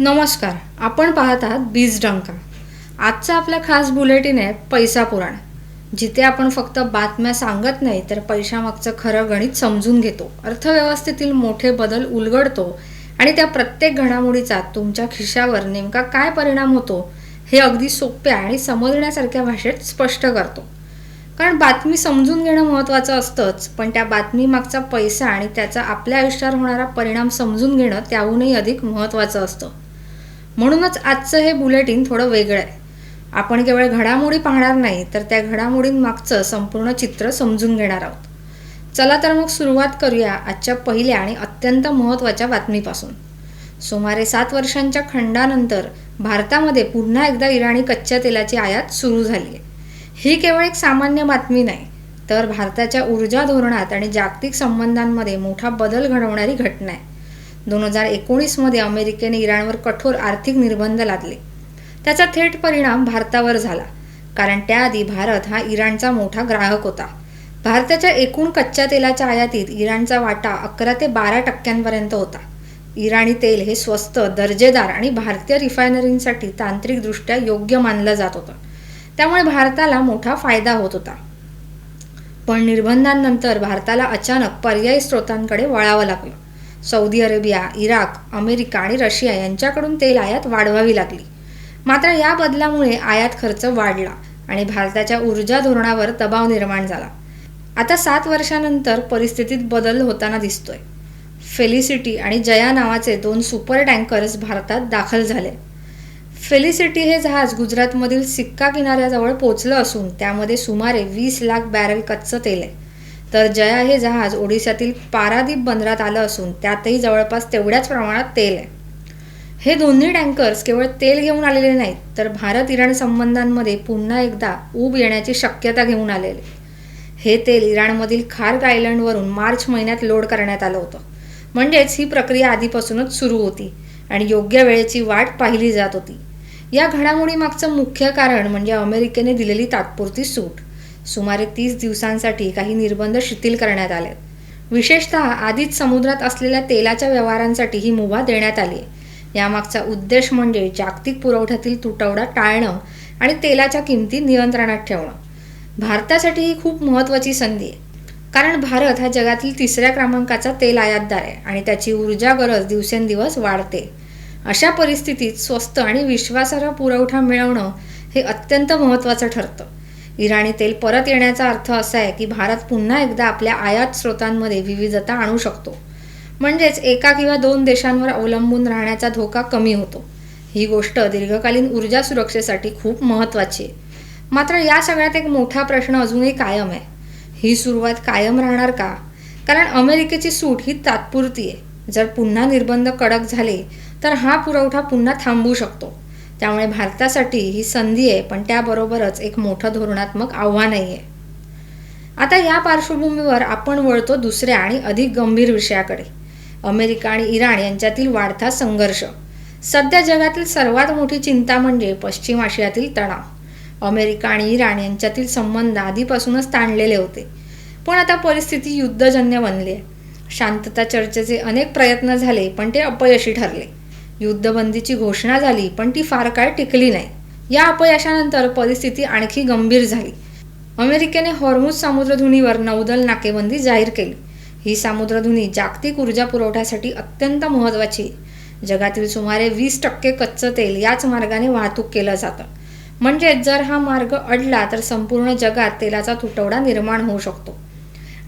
नमस्कार. आपण पाहत आहात बीजडंका. आजचा आपला खास बुलेटिन आहे पैसा पुराण, जिथे आपण फक्त बातम्या सांगत नाही तर पैशामागचं खरं गणित समजून घेतो, अर्थव्यवस्थेतील मोठे बदल उलगडतो आणि त्या प्रत्येक घडामोडीचा तुमच्या खिशावर नेमका काय परिणाम होतो हे अगदी सोप्या आणि समजण्यासारख्या भाषेत स्पष्ट करतो. कारण बातमी समजून घेणं महत्त्वाचं असतंच, पण त्या बातमीमागचा पैसा आणि त्याचा आपल्या आयुष्यावर होणारा परिणाम समजून घेणं त्याहूनही अधिक महत्त्वाचं असतं. म्हणूनच आजचं हे बुलेटिन थोडं वेगळं आहे. आपण केवळ घडामोडी पाहणार नाही तर त्या घडामोडींमागचं संपूर्ण चित्र समजून घेणार आहोत. चला तर मग सुरुवात करूया आजच्या पहिल्या आणि अत्यंत महत्त्वाच्या बातमीपासून. सुमारे 7 वर्षांच्या खंडानंतर भारतामध्ये पुन्हा एकदा इराणी कच्च्या तेलाची आयात सुरू झाली आहे. ही केवळ एक सामान्य बातमी नाही, तर भारताच्या ऊर्जा धोरणात आणि जागतिक संबंधांमध्ये मोठा बदल घडवणारी घटना आहे. 2019 अमेरिकेने इराणवर कठोर आर्थिक निर्बंध लादले. त्याचा थेट परिणाम भारतावर झाला, कारण त्याआधी भारत हा इराणचा मोठा ग्राहक होता. भारताच्या एकूण कच्च्या तेलाच्या आयातीत इराणचा वाटा 11 ते 12% होता. इराणी तेल हे स्वस्त, दर्जेदार आणि भारतीय रिफायनरींसाठी तांत्रिकदृष्ट्या योग्य मानलं जात होतं. त्यामुळे भारताला मोठा फायदा होत होता. पण निर्बंधांनंतर भारताला अचानक पर्यायी स्रोतांकडे वळावं लागलं. सौदी अरेबिया, इराक, अमेरिका आणि रशिया यांच्याकडून तेल आयात वाढवावी लागली. मात्र या बदलामुळे आयात खर्च वाढला आणि भारताच्या ऊर्जा धोरणावर दबाव निर्माण झाला. आता 7 वर्षांनंतर परिस्थितीत बदल होताना दिसतोय. फेलिसिटी आणि जया नावाचे 2 सुपर टँकर्स भारतात दाखल झाले. फेलिसिटी हे जहाज गुजरातमधील सिक्का किनाऱ्याजवळ पोचलं असून त्यामध्ये सुमारे 20 लाख बॅरल कच्चं तेल आहे. तर जया हे जहाज ओडिशातील पारादीप बंदरात आलं असून त्यातही जवळपास तेवढ्याच प्रमाणात तेल आहे. हे दोन्ही टँकर्स केवळ तेल घेऊन आलेले नाहीत, तर भारत इराण संबंधांमध्ये पुन्हा एकदा ऊब येण्याची शक्यता घेऊन आलेले. हे तेल इराणमधील खार्ग आयलंडवरून मार्च महिन्यात लोड करण्यात आलं होतं. म्हणजेच ही प्रक्रिया आधीपासूनच सुरू होती आणि योग्य वेळेची वाट पाहिली जात होती. या घडामोडीमागचं मुख्य कारण म्हणजे अमेरिकेने दिलेली तात्पुरती सूट. सुमारे 30 दिवसांसाठी काही निर्बंध शिथिल करण्यात आले. विशेषतः आधीच समुद्रात असलेल्या तेलाच्या व्यवहारांसाठी ही मुभा देण्यात आली आहे. यामागचा उद्देश म्हणजे जागतिक पुरवठ्यातील तुटवडा टाळणं आणि तेलाच्या किमती नियंत्रणात ठेवणं. भारतासाठी ही खूप महत्त्वाची संधी आहे, कारण भारत हा जगातील 3ऱ्या क्रमांकाचा तेल आयातदार आहे आणि त्याची ऊर्जा गरज दिवसेंदिवस वाढते. अशा परिस्थितीत स्वस्त आणि विश्वासार्ह पुरवठा मिळवणं हे अत्यंत महत्त्वाचं ठरतं. इराणी तेल परत येण्याचा अर्थ असा आहे की भारत पुन्हा एकदा आपल्या आयात स्रोतांमध्ये विविधता आणू शकतो. म्हणजेच एका किंवा 2 देशांवर अवलंबून राहण्याचा धोका कमी होतो. ही गोष्ट दीर्घकालीन ऊर्जा सुरक्षेसाठी खूप महत्त्वाची आहे. मात्र या सगळ्यात एक मोठा प्रश्न अजूनही कायम आहे. ही सुरुवात कायम राहणार का? कारण अमेरिकेची सूट ही तात्पुरती आहे. जर पुन्हा निर्बंध कडक झाले तर हा पुरवठा पुन्हा थांबू शकतो. त्यामुळे भारतासाठी ही संधी आहे, पण त्याबरोबरच एक मोठं धोरणात्मक आव्हानही आहे. आता या पार्श्वभूमीवर आपण वळतो दुसऱ्या आणि अधिक गंभीर विषयाकडे, अमेरिका आणि इराण यांच्यातील वाढता संघर्ष. सध्या जगातील सर्वात मोठी चिंता म्हणजे पश्चिम आशियातील तणाव. अमेरिका आणि इराण यांच्यातील संबंध आधीपासूनच ताणलेले होते, पण आता परिस्थिती युद्धजन्य बनली आहे. शांतता चर्चेचे अनेक प्रयत्न झाले, पण ते अपयशी ठरले. युद्धबंदीची घोषणा झाली, पण ती फार काळ टिकली नाही. या अपयशानंतर परिस्थिती आणखी गंभीर झाली. अमेरिकेने हॉर्मुझ सामुद्रधुनीवर नौदल नाकेबंदी जाहीर केली. ही सामुद्रधुनी जागतिक ऊर्जा पुरवठ्यासाठी अत्यंत महत्त्वाची. जगातील सुमारे 20% कच्चं तेल याच मार्गाने वाहतूक केलं जातं. म्हणजे जर हा मार्ग अडला तर संपूर्ण जगात तेलाचा तुटवडा निर्माण होऊ शकतो.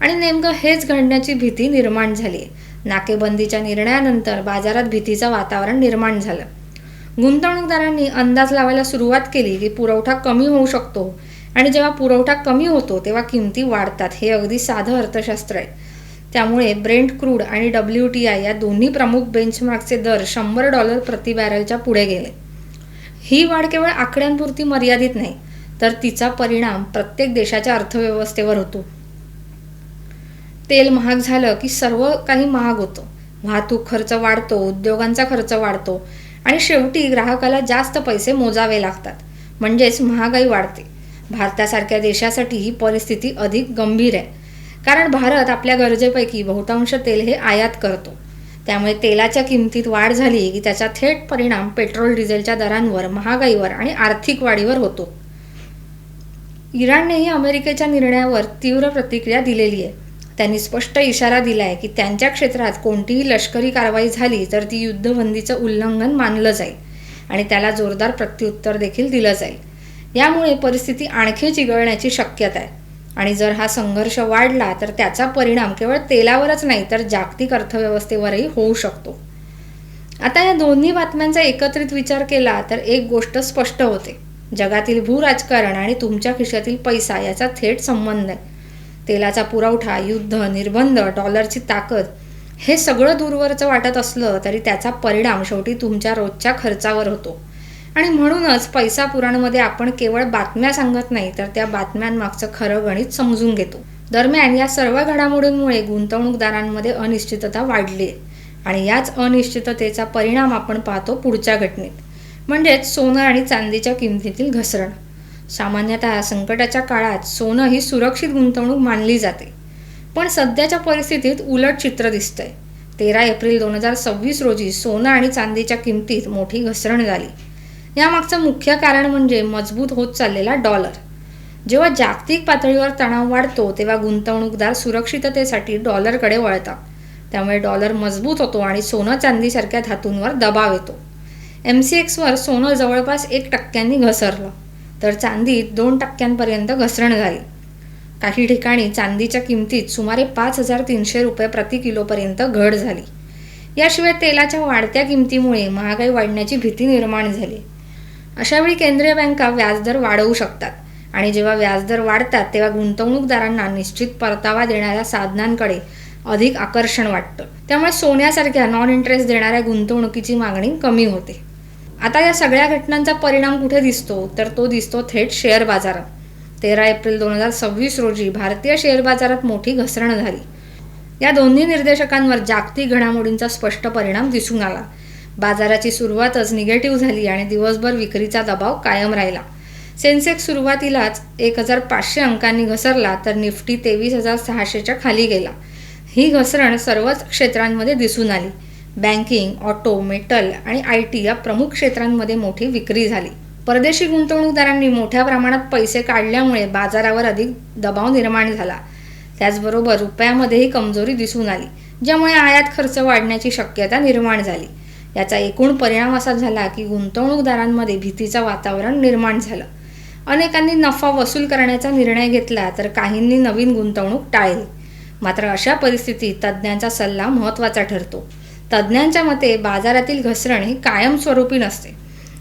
आणि नेमकं हेच घडण्याची भीती निर्माण झाली आहे. नाकेबंदीच्या निर्णयानंतर बाजारात भीतीचं वातावरण निर्माण झालं. गुंतवणूकदारांनी अंदाज लावायला सुरुवात केली की पुरवठा कमी होऊ शकतो, आणि जेव्हा पुरवठा कमी होतो तेव्हा किमती वाढतात. हे अगदी साधं अर्थशास्त्र आहे. त्यामुळे ब्रेंट क्रूड आणि WTI या दोन्ही प्रमुख बेंचमार्कचे दर $100 प्रति बॅरलच्या पुढे गेले. ही वाढ केवळ आकड्यांपुरती मर्यादित नाही, तर तिचा परिणाम प्रत्येक देशाच्या अर्थव्यवस्थेवर होतो. तेल महाग झालं की सर्व काही महाग होतं. वाहतूक खर्च वाढतो, उद्योगांचा खर्च वाढतो आणि शेवटी ग्राहकाला जास्त पैसे मोजावे लागतात. म्हणजेच महागाई वाढते. भारतासारख्या देशासाठी ही परिस्थिती अधिक गंभीर आहे, कारण भारत आपल्या गरजेपैकी बहुतांश तेल हे आयात करतो. त्यामुळे तेलाच्या किमतीत वाढ झाली की त्याचा थेट परिणाम पेट्रोल डिझेलच्या दरांवर, महागाईवर आणि आर्थिक वाढीवर होतो. इराणनेही अमेरिकेच्या निर्णयावर तीव्र प्रतिक्रिया दिलेली आहे. त्यांनी स्पष्ट इशारा दिला आहे की त्यांच्या क्षेत्रात कोणतीही लष्करी कारवाई झाली तर ती युद्धबंदीचं उल्लंघन मानलं जाईल आणि त्याला जोरदार प्रत्युत्तर देखील दिलं जाईल. यामुळे परिस्थिती आणखी चिघळण्याची शक्यता आहे आणि जर हा संघर्ष वाढला तर त्याचा परिणाम केवळ तेलावरच नाही तर जागतिक अर्थव्यवस्थेवरही होऊ शकतो. आता या दोन्ही बातम्यांचा एकत्रित विचार केला तर एक गोष्ट स्पष्ट होते. जगातील भूराजकारण आणि तुमच्या खिशातील पैसा याचा थेट संबंध आहे. तेलाचा पुरवठा, युद्ध, निर्बंध, डॉलरची ताकद हे सगळं दूरवरचं वाटत असलं तरी त्याचा परिणाम शेवटी तुमच्या रोजच्या खर्चावर होतो. आणि म्हणूनच पैसा पुराणमध्ये आपण केवळ बातम्या सांगत नाही तर त्या बातम्यांमागचं खरं गणित समजून घेतो. दरम्यान या सर्व घडामोडींमुळे गुंतवणूकदारांमध्ये अनिश्चितता वाढली आहे आणि याच अनिश्चिततेचा परिणाम आपण पाहतो पुढच्या घटनेत, म्हणजेच सोनं आणि चांदीच्या किमतीतील घसरण. सामान्यतः संकटाच्या काळात सोनं ही सुरक्षित गुंतवणूक मानली जाते, पण सध्याच्या परिस्थितीत उलट चित्र दिसतंय. 13 एप्रिल 2026 रोजी सोनं आणि चांदीच्या किमतीत मोठी घसरण झाली. यामागचं मुख्य कारण म्हणजे मजबूत होत चाललेला डॉलर. जेव्हा जागतिक पातळीवर तणाव वाढतो तेव्हा गुंतवणूकदार सुरक्षिततेसाठी डॉलरकडे वळतात. त्यामुळे डॉलर मजबूत होतो आणि सोनं चांदीसारख्या धातूंवर दबाव येतो. MCXवर सोनं जवळपास 1% घसरलं तर चांदीत 2% घसरण झाली. काही ठिकाणी चांदीच्या किमतीत सुमारे 5,300 रुपये प्रति किलोपर्यंत घट झाली. याशिवाय तेलाच्या वाढत्या किमतीमुळे महागाई वाढण्याची भीती निर्माण झाली. अशावेळी केंद्रीय बँका व्याजदर वाढवू शकतात आणि जेव्हा व्याजदर वाढतात तेव्हा गुंतवणूकदारांना निश्चित परतावा देणाऱ्या साधनांकडे अधिक आकर्षण वाटतं. त्यामुळे सोन्यासारख्या नॉन इंटरेस्ट देणाऱ्या गुंतवणुकीची मागणी कमी होते. आता या सगळ्या घटनांचा परिणाम कुठे दिसतो तर तो दिसतो थेट शेअर बाजारात. 13 एप्रिल 2026 रोजी भारतीय शेअर बाजारात मोठी घसरण झाली. या दोन्ही निर्देशकांवर जागतिक घडामोडींचा स्पष्ट परिणाम दिसून आला. बाजाराची सुरुवातच निगेटिव्ह झाली आणि दिवसभर विक्रीचा दबाव कायम राहिला. सेन्सेक्स सुरुवातीलाच 1,500 अंकांनी घसरला तर निफ्टी 23,600च्या खाली गेला. ही घसरण सर्वच क्षेत्रांमध्ये दिसून आली. बँकिंग, ऑटो, मेटल आणि IT या प्रमुख क्षेत्रांमध्ये मोठी विक्री झाली. परदेशी गुंतवणूकदारांनी मोठ्या प्रमाणात पैसे काढल्यामुळे बाजारावर अधिक दबाव निर्माण झाला. त्याचबरोबर रुपयामध्येही कमजोरी दिसून आली, ज्यामुळे आयात खर्च वाढण्याची शक्यता निर्माण झाली. याचा एकूण परिणाम असा झाला की गुंतवणूकदारांमध्ये भीतीचं वातावरण निर्माण झालं. अनेकांनी नफा वसूल करण्याचा निर्णय घेतला तर काहींनी नवीन गुंतवणूक टाळली. मात्र अशा परिस्थितीत तज्ज्ञांचा सल्ला महत्त्वाचा ठरतो. तज्ज्ञांच्या मते बाजारातील घसरण ही कायमस्वरूपी नसते.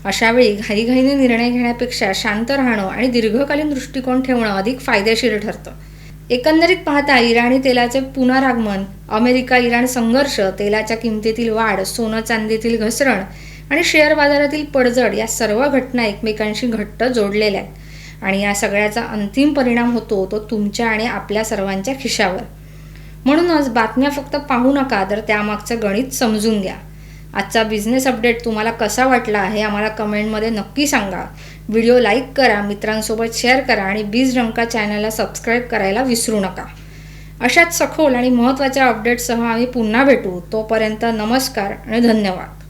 अशावेळी घाईघाईने निर्णय घेण्यापेक्षा शांत राहणं आणि दीर्घकालीन दृष्टिकोन ठेवणं अधिक फायदेशीर ठरतं. एकंदरीत पाहता इराणी तेलाचे पुनरागमन, अमेरिका-इराण संघर्ष, तेलाच्या किमतीतील वाढ, सोनं चांदीतील घसरण आणि शेअर बाजारातील पडझड या सर्व घटना एकमेकांशी घट्ट जोडलेल्या आहेत आणि या सगळ्याचा अंतिम परिणाम होतो तो तुमच्या आणि आपल्या सर्वांच्या खिशावर. म्हणूनच बातम्या फक्त पाहू नका तर त्यामागचं गणित समजून घ्या. आजचा बिझनेस अपडेट तुम्हाला कसा वाटला हे आम्हाला कमेंटमध्ये नक्की सांगा. व्हिडिओ लाईक करा, मित्रांसोबत शेअर करा आणि बीजडंका चॅनलला सबस्क्राईब करायला विसरू नका. अशाच सखोल आणि महत्त्वाच्या अपडेट्ससह आम्ही पुन्हा भेटू. तोपर्यंत नमस्कार आणि धन्यवाद.